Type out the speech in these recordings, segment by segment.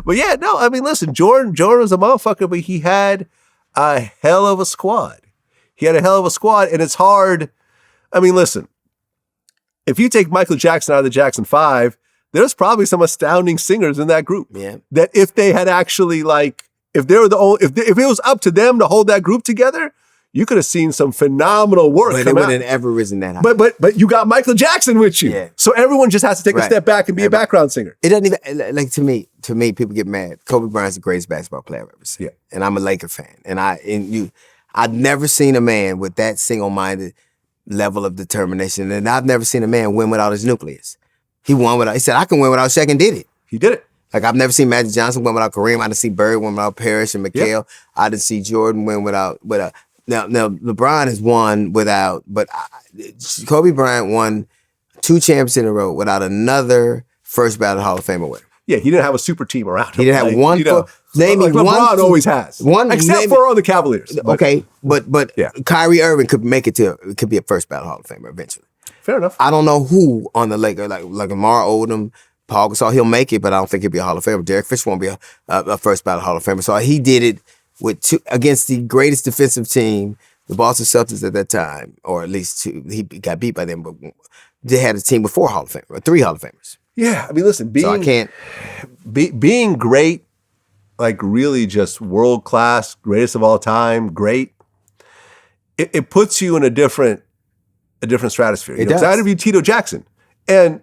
But yeah, no, I mean, listen, Jordan was a motherfucker, but he had a hell of a squad. And it's hard. I mean, listen, if you take Michael Jackson out of the Jackson 5, there's probably some astounding singers in that group. Yeah. That if they had actually if they were if it was up to them to hold that group together, you could have seen some phenomenal work. But it wouldn't ever risen that high. But you got Michael Jackson with you. Yeah. So everyone just has to take a step back and be a background singer. It doesn't even, like, to me, people get mad. Kobe Bryant's the greatest basketball player I've ever seen. Yeah. And I'm a Laker fan. I've never seen a man with that single-minded level of determination. And I've never seen a man win without his nucleus. He said, I can win without Shaq, and did it. He did it. Like, I've never seen Magic Johnson win without Kareem. I didn't see Bird win without Parrish and McHale. Yep. I didn't see Jordan win without Now LeBron has won without, but Kobe Bryant won 2 championships in a row without another first ballot Hall of Famer winner. Yeah, he didn't have a super team around him. He didn't have one. Name me LeBron one. Always has. Except for the Cavaliers. Okay, but yeah. Kyrie Irving could make it could be a first ballot Hall of Famer eventually. Fair enough. I don't know who on the Lakers, like Amar Odom, Paul Gasol, he'll make it, but I don't think he'll be a Hall of Famer. Derek Fisher won't be a first ballot Hall of Famer. So he did it against the greatest defensive team, the Boston Celtics at that time, or at least 2. He got beat by them, but they had a team with 4 Hall of Famers, or 3 Hall of Famers. Yeah, I mean, listen, being great, like really just world class, greatest of all time, great. It puts you in a different stratosphere. It does. I interviewed Tito Jackson, and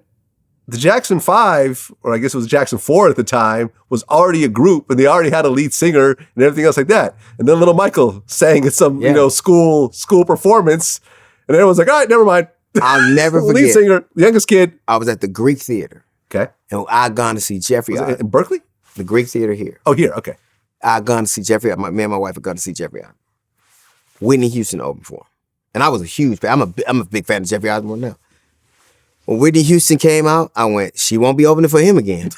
the Jackson 5, or I guess it was Jackson 4 at the time, was already a group, and they already had a lead singer and everything else like that. And then little Michael sang at some school performance, and everyone's like, all right, never mind. I'll never forget. Lead singer, youngest kid. I was at the Greek Theater. Okay. And I'd gone to see Jeffrey. Was it in Berkeley? The Greek Theater here. Oh, here. Okay. I'd gone to see Jeffrey. Me and my wife had gone to see Jeffrey. Whitney Houston opened for him. And I was a huge fan. I'm a big fan of Jeffrey Osborne now. When Whitney Houston came out, I went, she won't be opening for him again.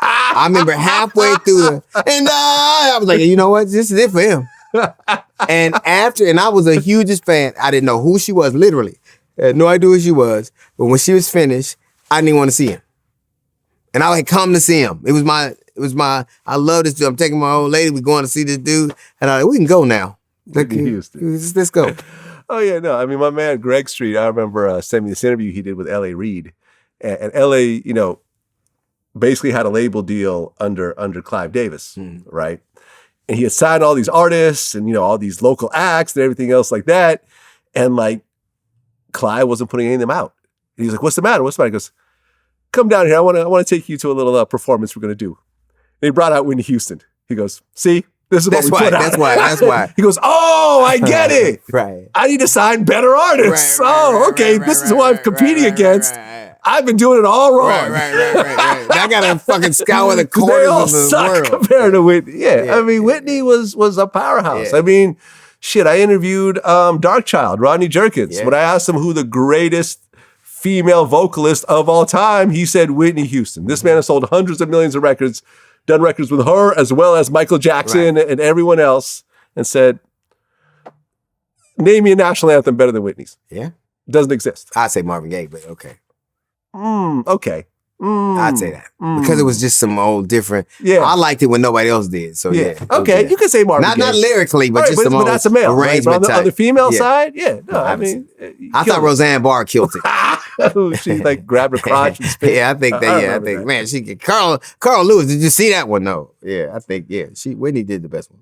I remember halfway through I was like, you know what? This is it for him. And I was the hugest fan. I didn't know who she was, literally. I had no idea who she was. But when she was finished, I didn't even want to see him. And I had come to see him. It was my, I love this dude. I'm taking my old lady. We're going to see this dude. And I like, we can go now. Let's go. Oh, yeah, no. I mean, my man, Greg Street, I remember sending me this interview he did with L.A. Reid. And L.A., basically had a label deal under Clive Davis, right? And he had signed all these artists and, all these local acts and everything else like that. And, Clive wasn't putting any of them out. And he was like, what's the matter? He goes, come down here. I want to take you to a little performance we're going to do. And he brought out Whitney Houston. He goes, see? This is what we put out. That's why. He goes, oh, I get it. Right. I need to sign better artists. This is who I'm competing against. I've been doing it all wrong. Right. I got to fucking scour the corners of the world. Compared to Whitney. Yeah. I mean, Whitney was a powerhouse. Yeah. I mean, shit, I interviewed Darkchild, Rodney Jerkins. Yeah. When I asked him who the greatest female vocalist of all time, he said Whitney Houston. This man has sold hundreds of millions of records, done records with her as well as Michael Jackson and everyone else, and said, name me a national anthem better than Whitney's. Yeah. Doesn't exist. I'd say Marvin Gaye, but okay. Okay. I'd say that. Because it was just some old different. Yeah. I liked it when nobody else did. So yeah. Okay. You can say Marvin Gaye. Not lyrically, but just some old that's a male, arrangement right? On the female side, yeah. No, I mean. I thought Roseanne Barr killed it. She grabbed her crotch and spit. Yeah, I think that. Man, she Carl Lewis. Did you see that one? No. Yeah, I think Whitney did the best one.